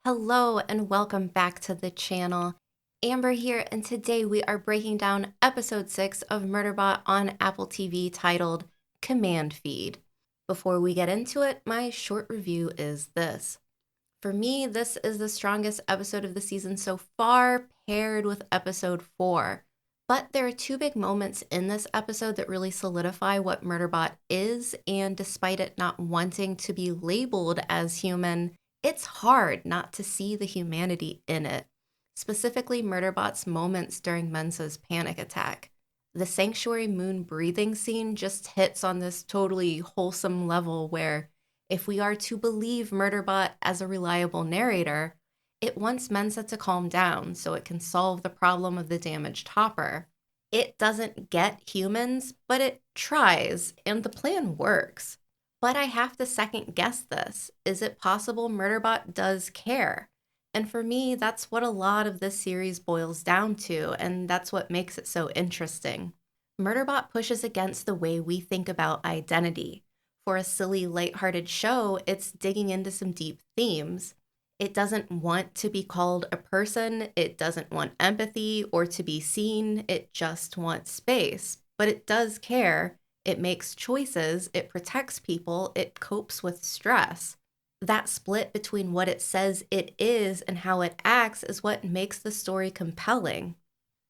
Hello and welcome back to the channel. Amber here, and today we are breaking down episode 6 of Murderbot on Apple TV titled Command Feed. Before we get into it, my short review is this. For me, this is the strongest episode of the season so far, paired with episode 4. But there are two big moments in this episode that really solidify what Murderbot is, and despite it not wanting to be labeled as human, it's hard not to see the humanity in it, specifically Murderbot's moments during Mensah's panic attack. The sanctuary moon breathing scene just hits on this totally wholesome level where, if we are to believe Murderbot as a reliable narrator, it wants Mensah to calm down so it can solve the problem of the damaged hopper. It doesn't get humans, but it tries, and the plan works. But I have to second guess this. Is it possible Murderbot does care? And for me, that's what a lot of this series boils down to, and that's what makes it so interesting. Murderbot pushes against the way we think about identity. For a silly, lighthearted show, it's digging into some deep themes. It doesn't want to be called a person, it doesn't want empathy or to be seen, it just wants space. But it does care. It makes choices, it protects people, it copes with stress. That split between what it says it is and how it acts is what makes the story compelling.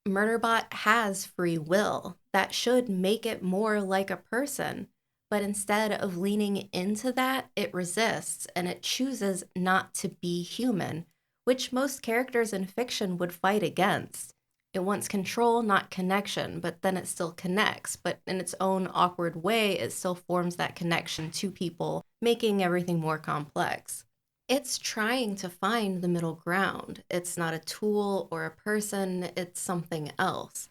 Murderbot has free will. That should make it more like a person. But instead of leaning into that, it resists and it chooses not to be human, which most characters in fiction would fight against. It wants control, not connection, but then it still connects. But in its own awkward way, it still forms that connection to people, making everything more complex. It's trying to find the middle ground. It's not a tool or a person, it's something else.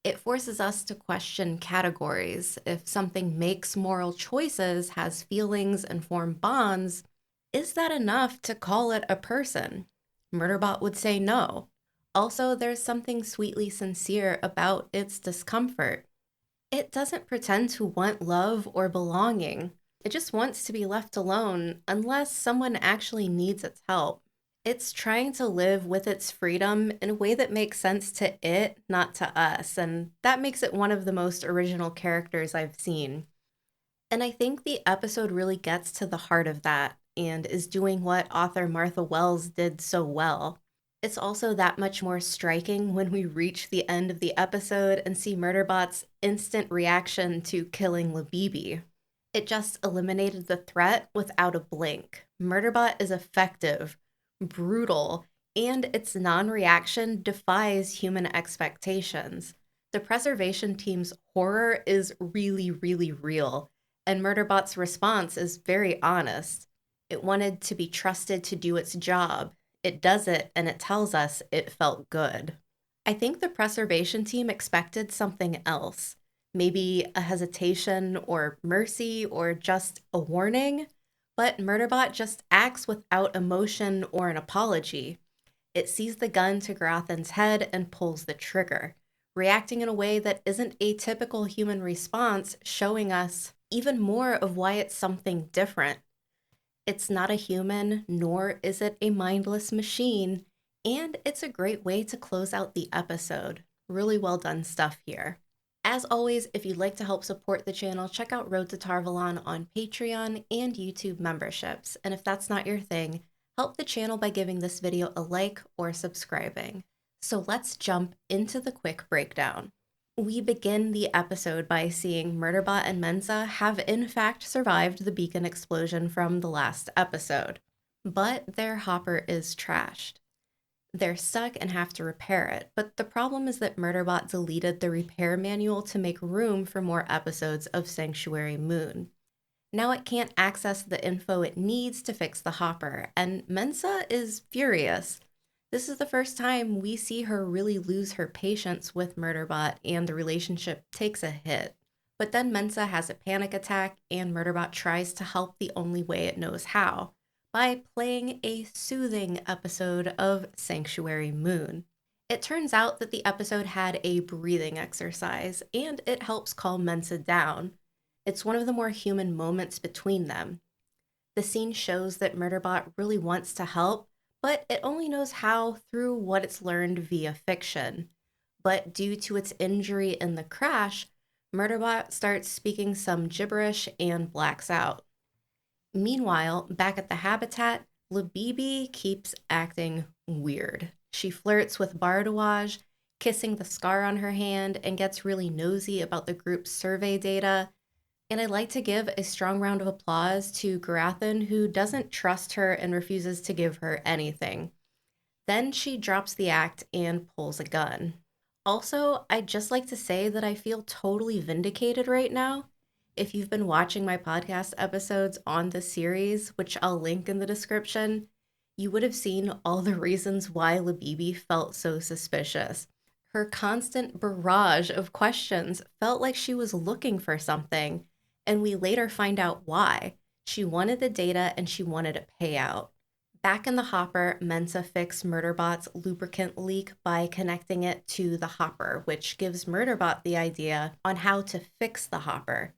It forces us to question categories. If something makes moral choices, has feelings, and form bonds, is that enough to call it a person? Murderbot would say no. Also, there's something sweetly sincere about its discomfort. It doesn't pretend to want love or belonging. It just wants to be left alone unless someone actually needs its help. It's trying to live with its freedom in a way that makes sense to it, not to us, and that makes it one of the most original characters I've seen. And I think the episode really gets to the heart of that and is doing what author Martha Wells did so well. It's also that much more striking when we reach the end of the episode and see Murderbot's instant reaction to killing Leebeebee. It just eliminated the threat without a blink. Murderbot is effective, brutal, and its non-reaction defies human expectations. The preservation team's horror is really, really real, and Murderbot's response is very honest. It wanted to be trusted to do its job. It does it, and it tells us it felt good. I think the preservation team expected something else. Maybe a hesitation or mercy or just a warning. But Murderbot just acts without emotion or an apology. It sees the gun to Grothin's head and pulls the trigger, reacting in a way that isn't a typical human response, showing us even more of why it's something different. It's not a human, nor is it a mindless machine, and it's a great way to close out the episode. Really well done stuff here. As always, if you'd like to help support the channel, check out Road to Valon on Patreon and YouTube memberships. And if that's not your thing, help the channel by giving this video a like or subscribing. So let's jump into the quick breakdown. We begin the episode by seeing Murderbot and Mensah have in fact survived the beacon explosion from the last episode. But their hopper is trashed. They're stuck and have to repair it, but the problem is that Murderbot deleted the repair manual to make room for more episodes of Sanctuary Moon. Now it can't access the info it needs to fix the hopper, and Mensah is furious. This is the first time we see her really lose her patience with Murderbot, and the relationship takes a hit. But then Mensah has a panic attack, and Murderbot tries to help the only way it knows how, by playing a soothing episode of Sanctuary Moon. It turns out that the episode had a breathing exercise, and it helps calm Mensah down. It's one of the more human moments between them. The scene shows that Murderbot really wants to help, but it only knows how through what it's learned via fiction. But due to its injury in the crash, Murderbot starts speaking some gibberish and blacks out. Meanwhile, back at the habitat, Leebeebee keeps acting weird. She flirts with Bardawaj, kissing the scar on her hand, and gets really nosy about the group's survey data. And I'd like to give a strong round of applause to Garathan, who doesn't trust her and refuses to give her anything. Then she drops the act and pulls a gun. Also, I'd just like to say that I feel totally vindicated right now. If you've been watching my podcast episodes on the series, which I'll link in the description, you would have seen all the reasons why Leebeebee felt so suspicious. Her constant barrage of questions felt like she was looking for something, and we later find out why. She wanted the data and she wanted a payout. Back in the hopper, Mensah fixed Murderbot's lubricant leak by connecting it to the hopper, which gives Murderbot the idea on how to fix the hopper.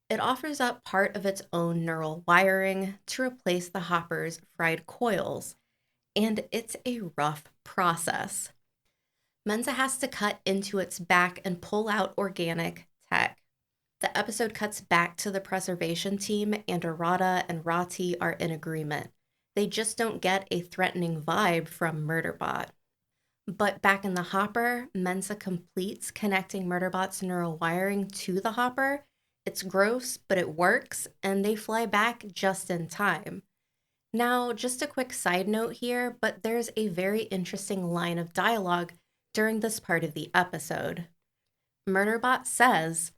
It offers up part of its own neural wiring to replace the hopper's fried coils, and it's a rough process. Mensah has to cut into its back and pull out organic tech. The episode cuts back to the preservation team, and Arata and Rati are in agreement. They just don't get a threatening vibe from Murderbot. But back in the hopper, Mensah completes connecting Murderbot's neural wiring to the hopper. It's gross, but it works, and they fly back just in time. Now, just a quick side note here, but there's a very interesting line of dialogue during this part of the episode. Murderbot says,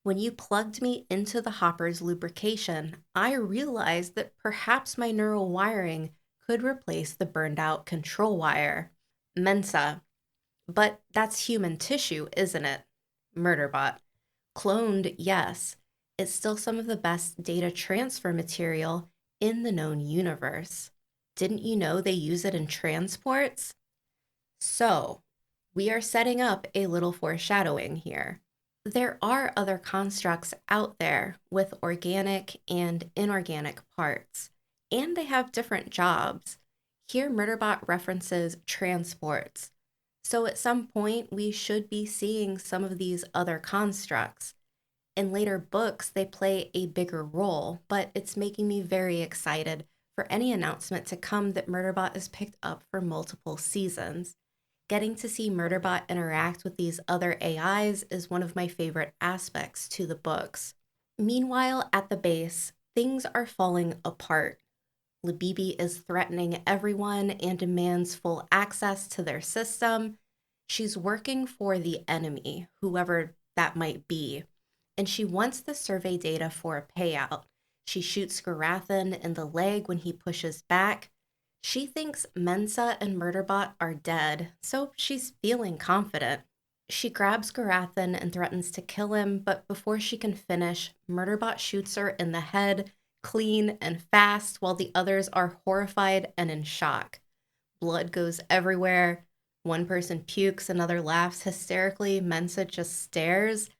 "When you plugged me into the hopper's lubrication, I realized that perhaps my neural wiring could replace the burned out control wire." Mensah, "But that's human tissue, isn't it?" Murderbot, "Cloned, yes. It's still some of the best data transfer material in the known universe. Didn't you know they use it in transports?" So, we are setting up a little foreshadowing here. There are other constructs out there with organic and inorganic parts, and they have different jobs. Here, Murderbot references transports. So at some point, we should be seeing some of these other constructs. In later books, they play a bigger role, but it's making me very excited for any announcement to come that Murderbot is picked up for multiple seasons. Getting to see Murderbot interact with these other AIs is one of my favorite aspects to the books. Meanwhile, at the base, things are falling apart. Leebeebee is threatening everyone and demands full access to their system. She's working for the enemy, whoever that might be, and she wants the survey data for a payout. She shoots Garathan in the leg when he pushes back. She thinks Mensah and Murderbot are dead, so she's feeling confident. She grabs Garathan and threatens to kill him, but before she can finish, Murderbot shoots her in the head, clean and fast, while the others are horrified and in shock. Blood goes everywhere. One person pukes, another laughs hysterically. Mensah just stares,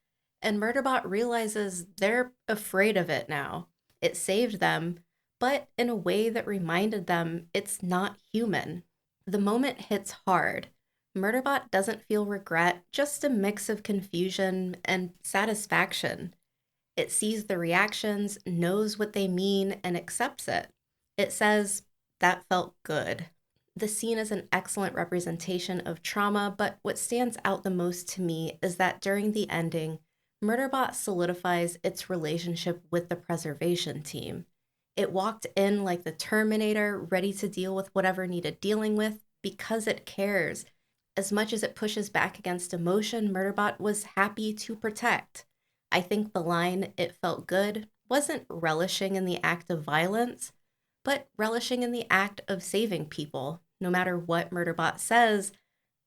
and Murderbot realizes they're afraid of it now. It saved them, but in a way that reminded them it's not human. The moment hits hard. Murderbot doesn't feel regret, just a mix of confusion and satisfaction. It sees the reactions, knows what they mean, and accepts it. It says, "That felt good." The scene is an excellent representation of trauma, but what stands out the most to me is that during the ending, Murderbot solidifies its relationship with the preservation team. It walked in like the Terminator, ready to deal with whatever needed dealing with because it cares. As much as it pushes back against emotion, Murderbot was happy to protect. I think the line, "it felt good," wasn't relishing in the act of violence, but relishing in the act of saving people. No matter what Murderbot says,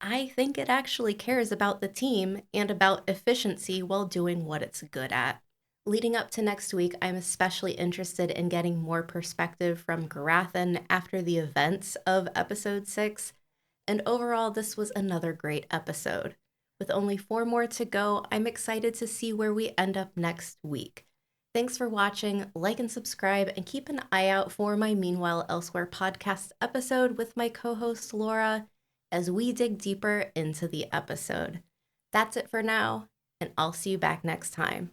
I think it actually cares about the team and about efficiency while doing what it's good at. Leading up to next week, I'm especially interested in getting more perspective from Garathan after the events of episode 6. And overall, this was another great episode. With only 4 more to go, I'm excited to see where we end up next week. Thanks for watching, like and subscribe, and keep an eye out for my Meanwhile Elsewhere podcast episode with my co-host Laura as we dig deeper into the episode. That's it for now, and I'll see you back next time.